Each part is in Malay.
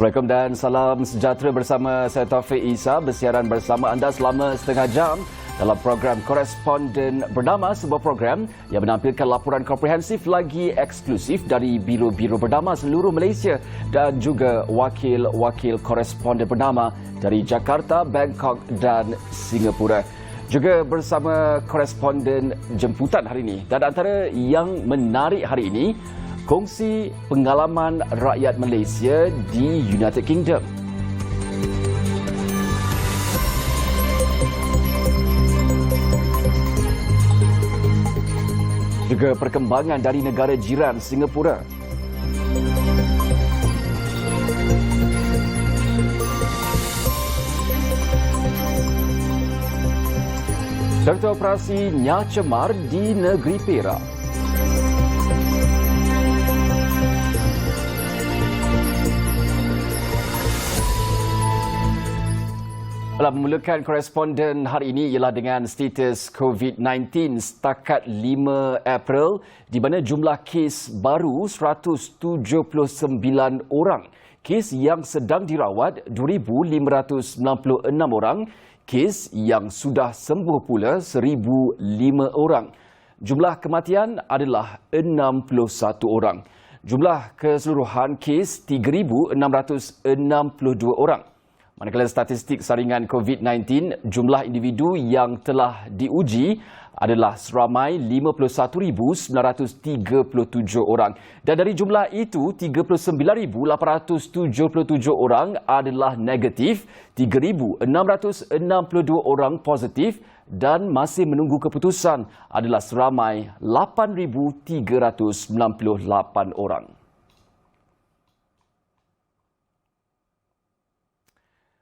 Assalamualaikum dan salam sejahtera bersama saya Taufik Isa bersiaran bersama anda selama setengah jam dalam program Koresponden Bernama, sebuah program yang menampilkan laporan komprehensif lagi eksklusif dari biro-biro bernama seluruh Malaysia dan juga wakil-wakil koresponden bernama dari Jakarta, Bangkok dan Singapura. Juga bersama koresponden jemputan hari ini, dan antara yang menarik hari ini, kongsi pengalaman rakyat Malaysia di United Kingdom. Juga perkembangan dari negara jiran Singapura. Serta operasi Nya Cemar di negeri Perak. Memulakan koresponden hari ini ialah dengan status COVID-19 setakat 5 April di mana jumlah kes baru 179 orang. Kes yang sedang dirawat 2,596 orang. Kes yang sudah sembuh pula 1,005 orang. Jumlah kematian adalah 61 orang. Jumlah keseluruhan kes 3,662 orang. Manakala statistik saringan COVID-19, jumlah individu yang telah diuji adalah seramai 51,937 orang. Dan dari jumlah itu, 39,877 orang adalah negatif, 3,662 orang positif dan masih menunggu keputusan adalah seramai 8,398 orang.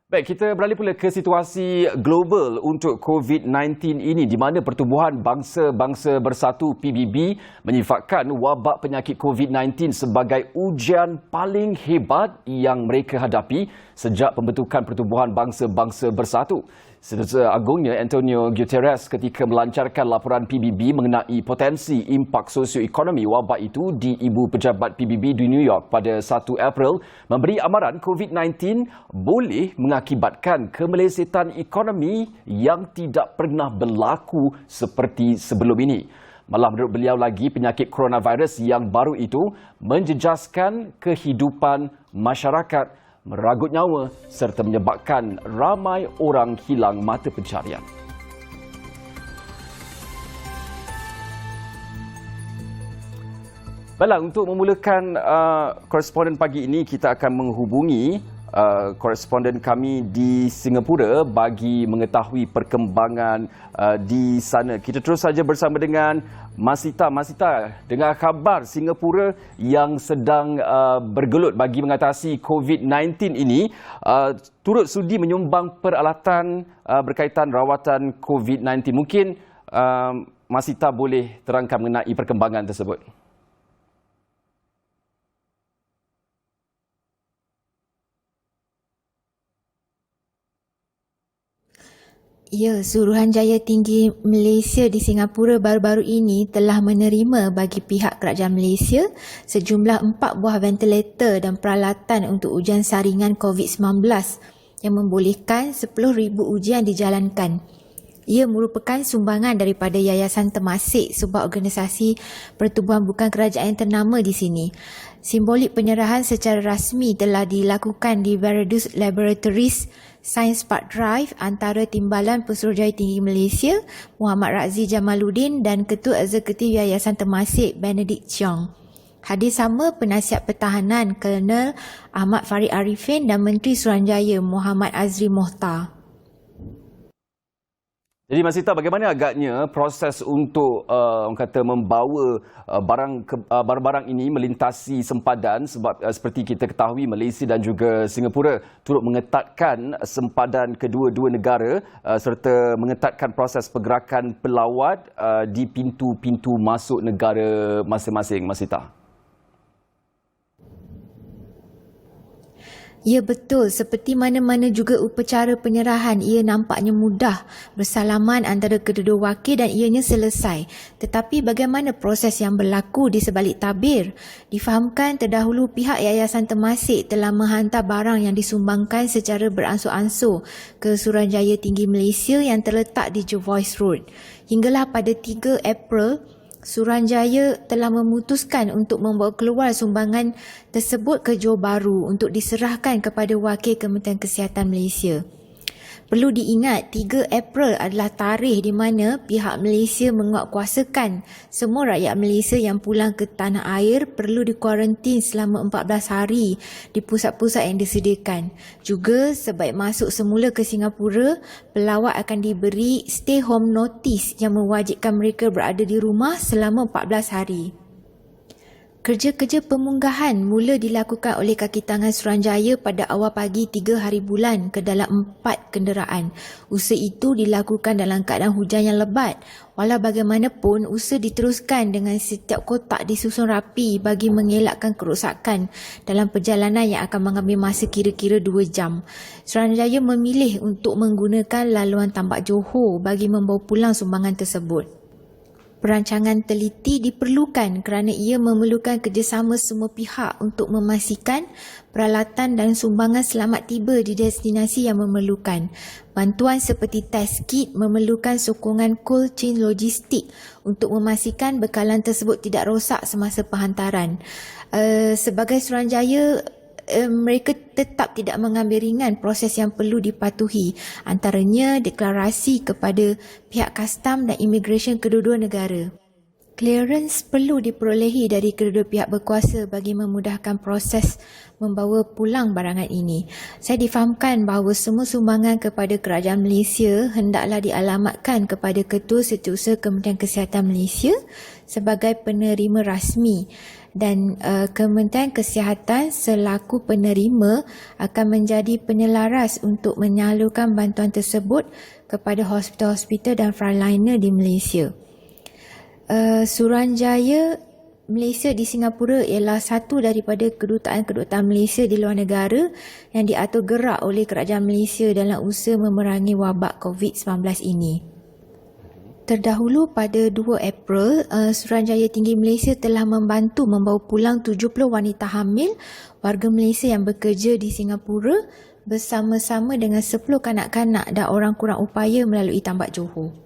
Baik, kita beralih pula ke situasi global untuk COVID-19 ini di mana Pertubuhan Bangsa-Bangsa Bersatu PBB menyifatkan wabak penyakit COVID-19 sebagai ujian paling hebat yang mereka hadapi sejak pembentukan Pertubuhan Bangsa-Bangsa Bersatu. Setiausaha Agungnya Antonio Guterres ketika melancarkan laporan PBB mengenai potensi impak sosioekonomi wabak itu di Ibu Pejabat PBB di New York pada 1 April memberi amaran COVID-19 boleh mengakibatkan kemelesetan ekonomi yang tidak pernah berlaku seperti sebelum ini. Malah menurut beliau lagi, penyakit coronavirus yang baru itu menjejaskan kehidupan masyarakat, meragut nyawa serta menyebabkan ramai orang hilang mata pencarian. Baiklah, untuk memulakan koresponden pagi ini, kita akan menghubungi koresponden kami di Singapura bagi mengetahui perkembangan di sana. Kita terus saja bersama dengan Masita. Masita, dengar khabar Singapura yang sedang bergelut bagi mengatasi COVID-19 ini turut sudi menyumbang peralatan berkaitan rawatan COVID-19. Mungkin Masita boleh terangkan mengenai perkembangan tersebut. Ya, Suruhanjaya Tinggi Malaysia di Singapura baru-baru ini telah menerima bagi pihak kerajaan Malaysia sejumlah 4 buah ventilator dan peralatan untuk ujian saringan COVID-19 yang membolehkan 10,000 ujian dijalankan. Ia merupakan sumbangan daripada Yayasan Temasek, sebuah organisasi pertubuhan bukan kerajaan yang ternama di sini. Simbolik penyerahan secara rasmi telah dilakukan di Viridis Laboratories Science Park Drive antara Timbalan Pesuruhjaya Tinggi Malaysia Muhammad Razzi Jamaluddin dan Ketua Eksekutif Yayasan Temasek Benedict Cheong. Hadir sama Penasihat Pertahanan Kolonel Ahmad Farid Arifin dan Menteri Suruhanjaya Muhammad Azri Mohtar. Jadi Masita, bagaimana agaknya proses untuk membawa barang-barang ini melintasi sempadan, sebab seperti kita ketahui Malaysia dan juga Singapura turut mengetatkan sempadan kedua-dua negara serta mengetatkan proses pergerakan pelawat di pintu-pintu masuk negara masing-masing. Masita. Ya betul, seperti mana-mana juga upacara penyerahan, ia nampaknya mudah bersalaman antara kedua-dua wakil dan ianya selesai. Tetapi bagaimana proses yang berlaku di sebalik tabir? Difahamkan terdahulu pihak Yayasan Temasek telah menghantar barang yang disumbangkan secara beransur-ansur ke Suruhanjaya Tinggi Malaysia yang terletak di Jervois Road. Hinggalah pada 3 April, Suruhanjaya telah memutuskan untuk membawa keluar sumbangan tersebut ke Johor Bahru untuk diserahkan kepada Wakil Kementerian Kesihatan Malaysia. Perlu diingat, 3 April adalah tarikh di mana pihak Malaysia menguatkuasakan semua rakyat Malaysia yang pulang ke tanah air perlu dikuarantin selama 14 hari di pusat-pusat yang disediakan. Juga sebaik masuk semula ke Singapura, pelawat akan diberi stay home notice yang mewajibkan mereka berada di rumah selama 14 hari. Kerja-kerja pemunggahan mula dilakukan oleh kaki tangan Suruhanjaya pada awal pagi 3 hari bulan ke dalam 4 kenderaan. Usaha itu dilakukan dalam keadaan hujan yang lebat. Walau bagaimanapun, usaha diteruskan dengan setiap kotak disusun rapi bagi mengelakkan kerosakan dalam perjalanan yang akan mengambil masa kira-kira 2 jam. Suruhanjaya memilih untuk menggunakan laluan Tambak Johor bagi membawa pulang sumbangan tersebut. Perancangan teliti diperlukan kerana ia memerlukan kerjasama semua pihak untuk memastikan peralatan dan sumbangan selamat tiba di destinasi yang memerlukan. Bantuan seperti test kit memerlukan sokongan cold chain logistik untuk memastikan bekalan tersebut tidak rosak semasa penghantaran. Sebagai Suruhanjaya, mereka tetap tidak mengambil ringan proses yang perlu dipatuhi, antaranya deklarasi kepada pihak kastam dan imigresen kedua-dua negara. Clearance perlu diperolehi dari kedua-dua pihak berkuasa bagi memudahkan proses membawa pulang barangan ini. Saya difahamkan bahawa semua sumbangan kepada Kerajaan Malaysia hendaklah dialamatkan kepada Ketua Setiausaha Kementerian Kesihatan Malaysia sebagai penerima rasmi, dan Kementerian Kesihatan selaku penerima akan menjadi penyelaras untuk menyalurkan bantuan tersebut kepada hospital-hospital dan frontliner di Malaysia. Suruhanjaya Malaysia di Singapura ialah satu daripada kedutaan-kedutaan Malaysia di luar negara yang diatur gerak oleh Kerajaan Malaysia dalam usaha memerangi wabak COVID-19 ini. Terdahulu pada 2 April, Suruhanjaya Tinggi Malaysia telah membantu membawa pulang 70 wanita hamil warga Malaysia yang bekerja di Singapura bersama-sama dengan 10 kanak-kanak dan orang kurang upaya melalui Tambak Johor.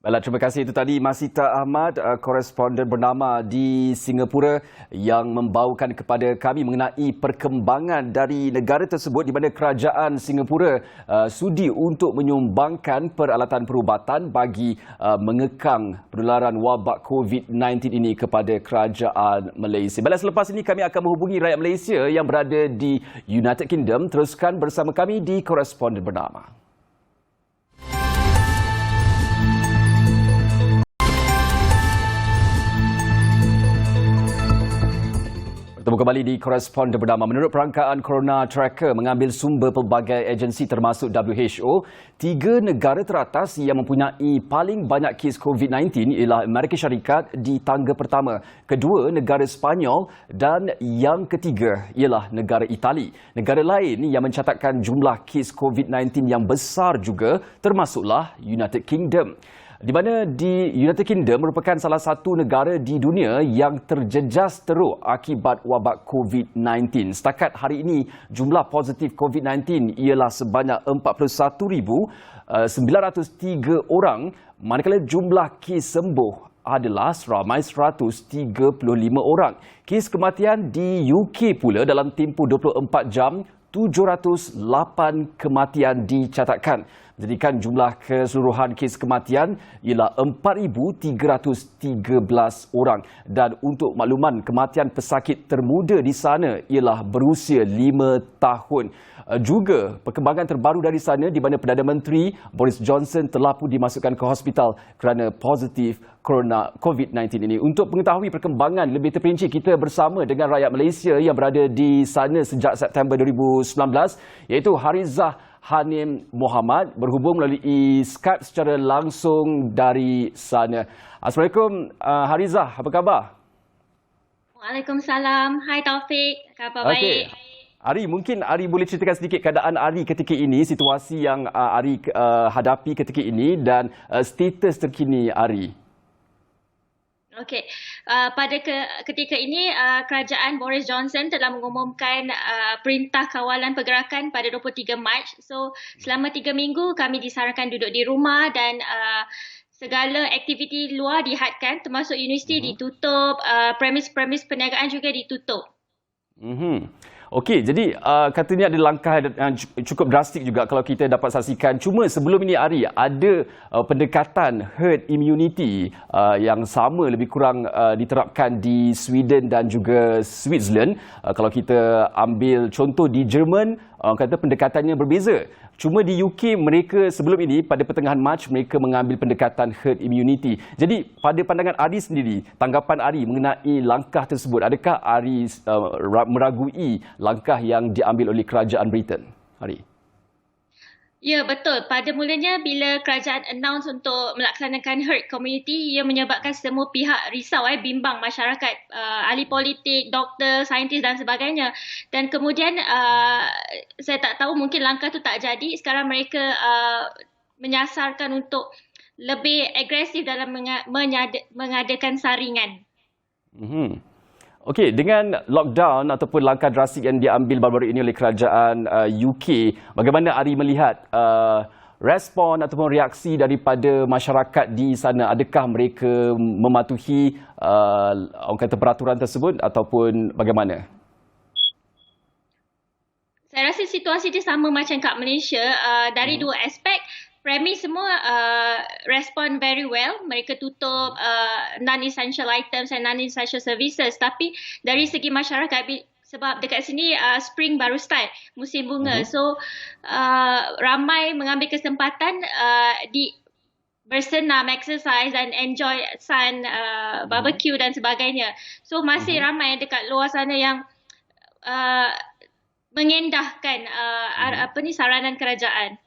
Baiklah, terima kasih. Itu tadi Masita Ahmad, koresponden bernama di Singapura yang membawakan kepada kami mengenai perkembangan dari negara tersebut di mana kerajaan Singapura sudi untuk menyumbangkan peralatan perubatan bagi mengekang penularan wabak COVID-19 ini kepada kerajaan Malaysia. Baiklah, selepas ini kami akan menghubungi rakyat Malaysia yang berada di United Kingdom. Teruskan bersama kami di koresponden bernama. Bertemu kembali di koresponden bernama. Menurut perangkaan Corona Tracker mengambil sumber pelbagai agensi termasuk WHO, 3 negara teratas yang mempunyai paling banyak kes COVID-19 ialah Amerika Syarikat di tangga pertama, kedua negara Sepanyol dan yang ketiga ialah negara Itali. Negara lain yang mencatatkan jumlah kes COVID-19 yang besar juga termasuklah United Kingdom, di mana di United Kingdom merupakan salah satu negara di dunia yang terjejas teruk akibat wabak COVID-19. Setakat hari ini, jumlah positif COVID-19 ialah sebanyak 41,903 orang, manakala jumlah kes sembuh adalah seramai 135 orang. Kes kematian di UK pula dalam tempoh 24 jam, 708 kematian dicatatkan, menjadikan jumlah keseluruhan kes kematian ialah 4,313 orang. Dan untuk makluman, kematian pesakit termuda di sana ialah berusia 5 tahun. Juga perkembangan terbaru dari sana di mana Perdana Menteri Boris Johnson telah pun dimasukkan ke hospital kerana positif COVID-19 ini. Untuk mengetahui perkembangan lebih terperinci, kita bersama dengan rakyat Malaysia yang berada di sana sejak September 2019, iaitu Harizah Hanim Muhammad, berhubung melalui Skype secara langsung dari sana. Assalamualaikum Harizah, apa khabar? Waalaikumsalam. Hai Taufik, khabar baik? Ari, mungkin Ari boleh ceritakan sedikit keadaan Ari ketika ini, situasi yang Ari hadapi ketika ini dan status terkini Ari. Okey, ketika ini kerajaan Boris Johnson telah mengumumkan perintah kawalan pergerakan pada 23 Mac. So, selama 3 minggu kami disarankan duduk di rumah dan segala aktiviti luar dihadkan, termasuk universiti ditutup, premis-premis perniagaan juga ditutup. Okey, jadi katanya ada langkah yang cukup drastik juga kalau kita dapat saksikan. Cuma sebelum ini Ari, ada pendekatan herd immunity yang sama lebih kurang diterapkan di Sweden dan juga Switzerland. Kalau kita ambil contoh di Jerman, kata pendekatannya berbeza. Cuma di UK mereka sebelum ini pada pertengahan Mac mereka mengambil pendekatan herd immunity. Jadi pada pandangan Ari sendiri, tanggapan Ari mengenai langkah tersebut, adakah Ari meragui langkah yang diambil oleh kerajaan Britain? Ari. Ya, betul. Pada mulanya bila kerajaan announce untuk melaksanakan herd community, ia menyebabkan semua pihak risau, bimbang masyarakat, ahli politik, doktor, saintis dan sebagainya. Dan kemudian saya tak tahu mungkin langkah tu tak jadi. Sekarang mereka menyasarkan untuk lebih agresif dalam mengadakan saringan. Okey, dengan lockdown ataupun langkah drastik yang diambil baru-baru ini oleh kerajaan UK, bagaimana Ari melihat respon ataupun reaksi daripada masyarakat di sana? Adakah mereka mematuhi orang kata peraturan tersebut ataupun bagaimana? Saya rasa situasi dia sama macam kat Malaysia dari dua aspek. Premis semua respond very well. Mereka tutup non-essential items and non-essential services. Tapi dari segi masyarakat, sebab dekat sini spring baru start, musim bunga. So ramai mengambil kesempatan bersenam, exercise dan enjoy sun, barbecue dan sebagainya. So masih ramai dekat luar sana yang mengendahkan saranan kerajaan.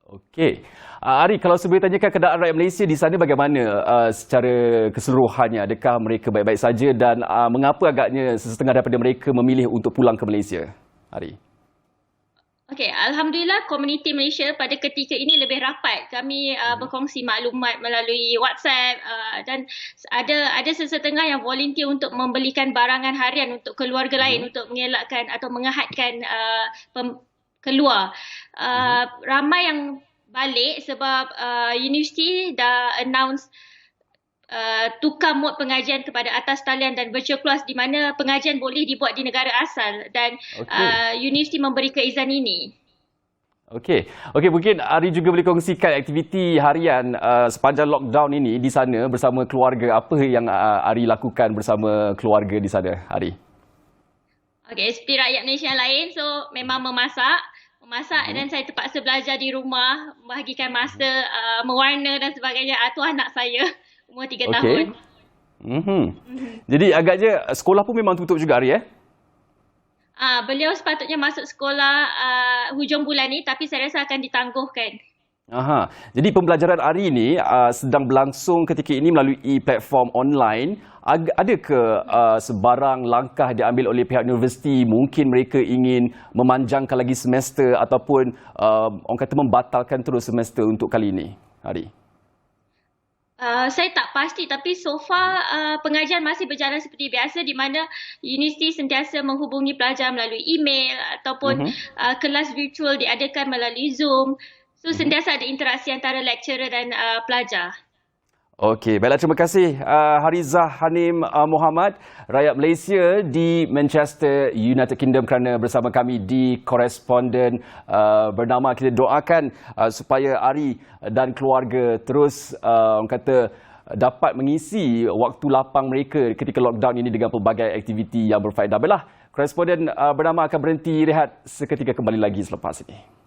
Okey. Ari, kalau saya boleh tanyakan keadaan rakyat Malaysia di sana bagaimana secara keseluruhannya? Adakah mereka baik-baik saja dan mengapa agaknya sesetengah daripada mereka memilih untuk pulang ke Malaysia? Ari. Okey, Alhamdulillah komuniti Malaysia pada ketika ini lebih rapat. Kami berkongsi maklumat melalui WhatsApp dan ada sesetengah yang volunteer untuk membelikan barangan harian untuk keluarga lain untuk mengelakkan atau mengahadkan keluar. Ramai yang balik sebab universiti dah announce tukar mod pengajian kepada atas talian dan virtual class di mana pengajian boleh dibuat di negara asal dan universiti memberi keizan ini. Okey, mungkin Ari juga boleh kongsikan aktiviti harian sepanjang lockdown ini di sana bersama keluarga. Apa yang Ari lakukan bersama keluarga di sana, Ari? Okey, seperti rakyat Malaysia lain, so memang memasak dan saya terpaksa belajar di rumah, membahagikan masa, mewarna dan sebagainya. Tu anak saya, umur 3 tahun. Jadi agaknya sekolah pun memang tutup juga, Ari, Beliau sepatutnya masuk sekolah hujung bulan ni, tapi saya rasa akan ditangguhkan. Jadi pembelajaran Ari ini sedang berlangsung ketika ini melalui platform online. Ada ke sebarang langkah diambil oleh pihak universiti? Mungkin mereka ingin memanjangkan lagi semester ataupun orang kata membatalkan terus semester untuk kali ini, Ari? Saya tak pasti, tapi so far pengajian masih berjalan seperti biasa di mana universiti sentiasa menghubungi pelajar melalui email ataupun kelas virtual diadakan melalui Zoom. So sentiasa ada interaksi antara lecturer dan pelajar. Okey, baiklah, terima kasih Harizah Hanim Muhammad, rakyat Malaysia di Manchester, United Kingdom kerana bersama kami di Koresponden Bernama. Kita doakan supaya Ari dan keluarga terus orang kata dapat mengisi waktu lapang mereka ketika lockdown ini dengan pelbagai aktiviti yang berfaedah. Baiklah, Koresponden Bernama akan berhenti rehat seketika, kembali lagi selepas ini.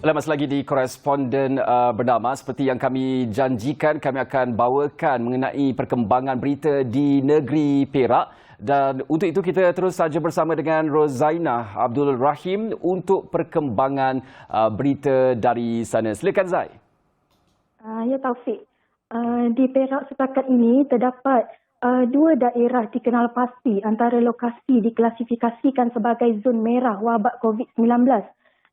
Masih lagi di Koresponden Bernama. Seperti yang kami janjikan, kami akan bawakan mengenai perkembangan berita di negeri Perak Dan untuk itu kita terus saja bersama dengan Rozaina Abdul Rahim untuk perkembangan berita dari sana. Silakan Zai. Ya Taufik, di Perak setakat ini terdapat dua daerah dikenal pasti antara lokasi diklasifikasikan sebagai zon merah wabak COVID-19,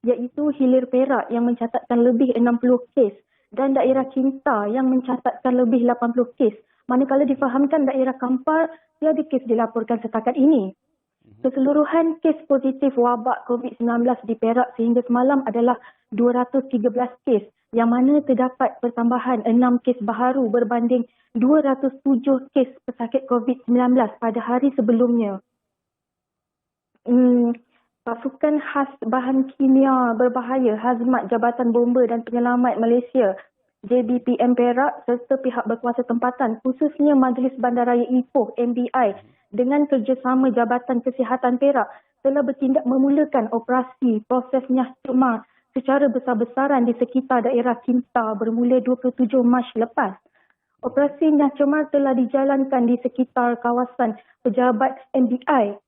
iaitu Hilir Perak yang mencatatkan lebih 60 kes dan daerah Cinta yang mencatatkan lebih 80 kes. Manakala difahamkan daerah Kampar, tiada kes dilaporkan setakat ini. Keseluruhan kes positif wabak COVID-19 di Perak sehingga semalam adalah 213 kes, yang mana terdapat pertambahan 6 kes baharu berbanding 207 kes pesakit COVID-19 pada hari sebelumnya. Pasukan khas bahan kimia berbahaya Hazmat Jabatan Bomba dan Penyelamat Malaysia JBPM Perak serta pihak berkuasa tempatan khususnya Majlis Bandaraya Ipoh MBI dengan kerjasama Jabatan Kesihatan Perak telah bertindak memulakan operasi proses Nyah Cemar secara besar-besaran di sekitar daerah Cinta bermula 27 Mac lepas. Operasi Nyah Cemar telah dijalankan di sekitar kawasan pejabat MBI,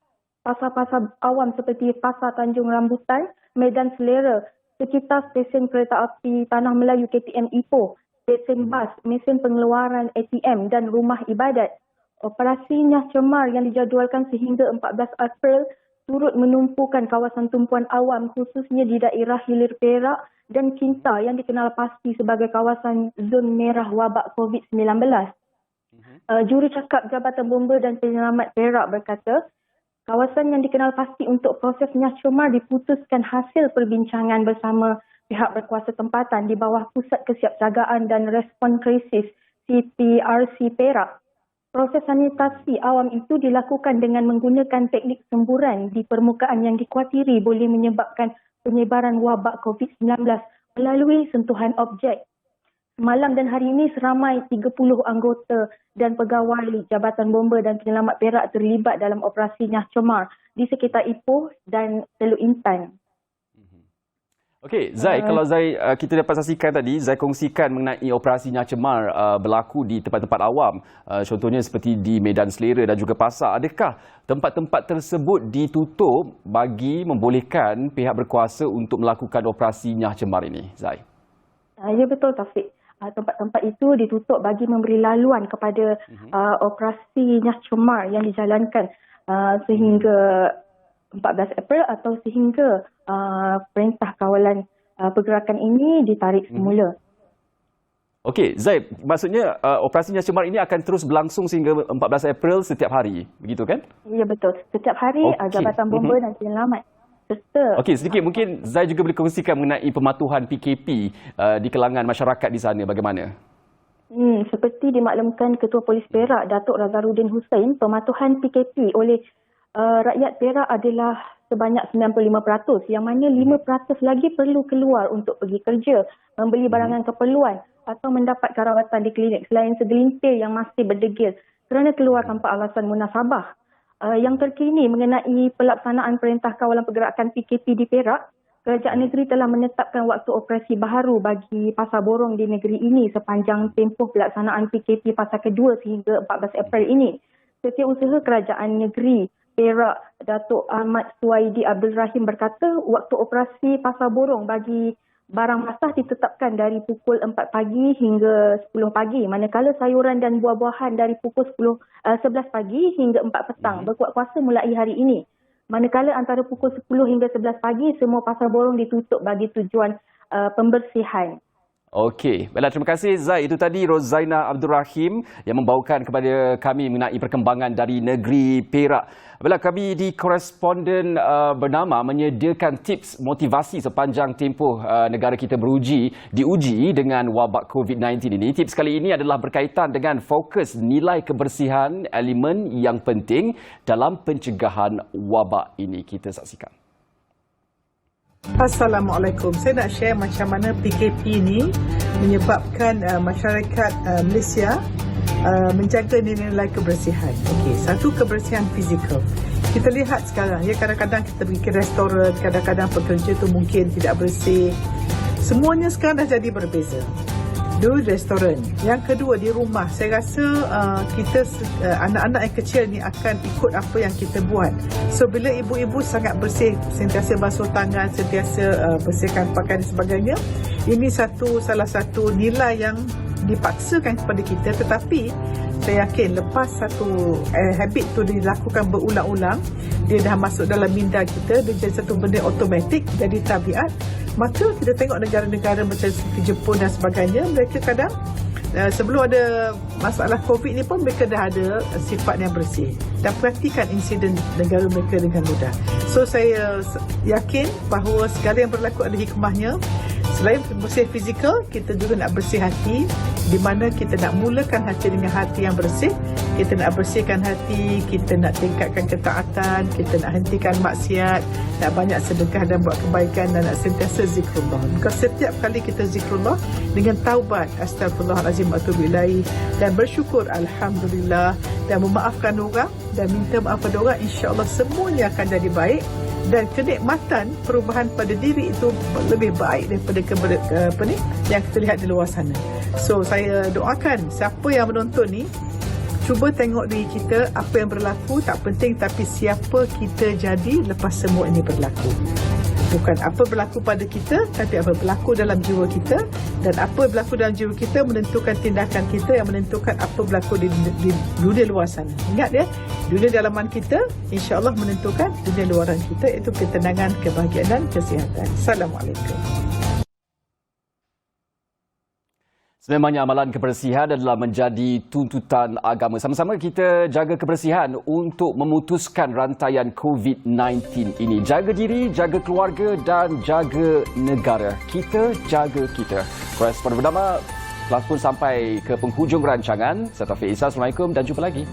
pasar-pasar awam seperti Pasar Tanjung Rambutan, Medan Selera, sekitar stesen kereta api Tanah Melayu KTM Ipoh, stesen bas, mesin pengeluaran ATM dan rumah ibadat. Operasi Nyah Cemar yang dijadualkan sehingga 14 April turut menumpukan kawasan tumpuan awam khususnya di daerah Hilir Perak dan Cinta yang dikenal pasti sebagai kawasan zon merah wabak COVID-19. Jurucakap Jabatan Bomba dan Penyelamat Perak berkata, kawasan yang dikenal pasti untuk proses Nyah Cemar diputuskan hasil perbincangan bersama pihak berkuasa tempatan di bawah Pusat Kesiapsiagaan dan Respon Krisis CPRC Perak. Proses sanitasi awam itu dilakukan dengan menggunakan teknik semburan di permukaan yang dikhawatiri boleh menyebabkan penyebaran wabak COVID-19 melalui sentuhan objek. Malam dan hari ini seramai 30 anggota dan pegawai Jabatan Bomba dan Penyelamat Perak terlibat dalam operasi Nyah Cemar di sekitar Ipoh dan Teluk Intan. Okey, Zai, kalau Zai kita dapat saksikan tadi, Zai kongsikan mengenai operasi Nyah Cemar berlaku di tempat-tempat awam, contohnya seperti di Medan Selera dan juga pasar. Adakah tempat-tempat tersebut ditutup bagi membolehkan pihak berkuasa untuk melakukan operasi Nyah Cemar ini, Zai? Ya betul Taufik. Tempat-tempat itu ditutup bagi memberi laluan kepada operasi Nyah Cemar yang dijalankan sehingga 14 April atau sehingga perintah kawalan pergerakan ini ditarik semula. Okey, Zai, maksudnya operasi Nyah Cemar ini akan terus berlangsung sehingga 14 April setiap hari, begitu kan? Ya betul, setiap hari Jabatan Bomba dan Penyelamat serta. Okey, sedikit mungkin Zai juga boleh kongsikan mengenai pematuhan PKP di kalangan masyarakat di sana, bagaimana? Seperti dimaklumkan Ketua Polis Perak, Datuk Razarudin Hussein, pematuhan PKP oleh rakyat Perak adalah sebanyak 95%, yang mana 5% lagi perlu keluar untuk pergi kerja, membeli barangan keperluan atau mendapat rawatan di klinik selain segelintir yang masih berdegil kerana keluar tanpa alasan munasabah. Yang terkini mengenai pelaksanaan Perintah Kawalan Pergerakan PKP di Perak, Kerajaan Negeri telah menetapkan waktu operasi baharu bagi pasar borong di negeri ini sepanjang tempoh pelaksanaan PKP fasa kedua sehingga 14 April ini. Setiausaha Kerajaan Negeri Perak, Datuk Ahmad Suwaidi Abdul Rahim berkata, waktu operasi pasar borong bagi barang basah ditetapkan dari pukul 4 pagi hingga 10 pagi, manakala sayuran dan buah-buahan dari pukul 11 pagi hingga 4 petang berkuat kuasa mulai hari ini. Manakala antara pukul 10 hingga 11 pagi, semua pasar borong ditutup bagi tujuan pembersihan. Okey, baiklah, terima kasih Zai. Itu tadi Rozaina Abdul Rahim yang membawakan kepada kami mengenai perkembangan dari negeri Perak. Baiklah, kami di Koresponden Bernama menyediakan tips motivasi sepanjang tempoh negara kita diuji dengan wabak COVID-19 ini. Tips kali ini adalah berkaitan dengan fokus nilai kebersihan elemen yang penting dalam pencegahan wabak ini. Kita saksikan. Assalamualaikum. Saya nak share macam mana PKP ini menyebabkan masyarakat Malaysia menjaga nilai kebersihan. Okey, satu, kebersihan fizikal. Kita lihat sekarang, ya, kadang-kadang kita pergi ke restoran, kadang-kadang pekerja tu mungkin tidak bersih. Semuanya sekarang dah jadi berbeza. Dua restoran. Yang kedua di rumah. Saya rasa kita anak-anak yang kecil ni akan ikut apa yang kita buat. So bila ibu-ibu sangat bersih, sentiasa basuh tangan, sentiasa bersihkan pakaian dan sebagainya, ini salah satu nilai yang dipaksakan kepada kita, tetapi saya yakin lepas satu habit tu dilakukan berulang-ulang, dia dah masuk dalam minda kita, dia jadi satu benda automatik, jadi tabiat. Maka kita tengok negara-negara macam seperti Jepun dan sebagainya, mereka kadang sebelum ada masalah COVID ni pun mereka dah ada sifat yang bersih dan perhatikan insiden negara mereka dengan mudah. So saya yakin bahawa segala yang berlaku ada hikmahnya. Selain bersih fizikal, kita juga nak bersih hati, di mana kita nak mulakan hati dengan hati yang bersih. Kita nak bersihkan hati, kita nak tingkatkan ketaatan, kita nak hentikan maksiat, nak banyak sedekah dan buat kebaikan, dan nak sentiasa zikrullah. Because setiap kali kita zikrullah dengan taubat, astagfirullahalazim wa atubu ilaih, dan bersyukur alhamdulillah, dan memaafkan orang dan minta maaf pada orang, insya-Allah semuanya akan jadi baik. Dan kenikmatan perubahan pada diri itu lebih baik daripada yang kita lihat di luar sana. So saya doakan siapa yang menonton ni, cuba tengok diri kita, apa yang berlaku tak penting, tapi siapa kita jadi lepas semua ini berlaku. Bukan apa berlaku pada kita, tapi apa berlaku dalam jiwa kita, dan apa berlaku dalam jiwa kita menentukan tindakan kita, yang menentukan apa berlaku di dunia luar sana. Ingat ya, dunia dalaman kita insya-Allah menentukan dunia luaran kita, iaitu ketenangan, kebahagiaan dan kesihatan. Assalamualaikum. Sememangnya amalan kebersihan adalah menjadi tuntutan agama. Sama-sama kita jaga kebersihan untuk memutuskan rantaian COVID-19 ini. Jaga diri, jaga keluarga dan jaga negara. Kita jaga kita. Koresponden bernama telah pun sampai ke penghujung rancangan. Saya Taufik Isa, Assalamualaikum dan jumpa lagi.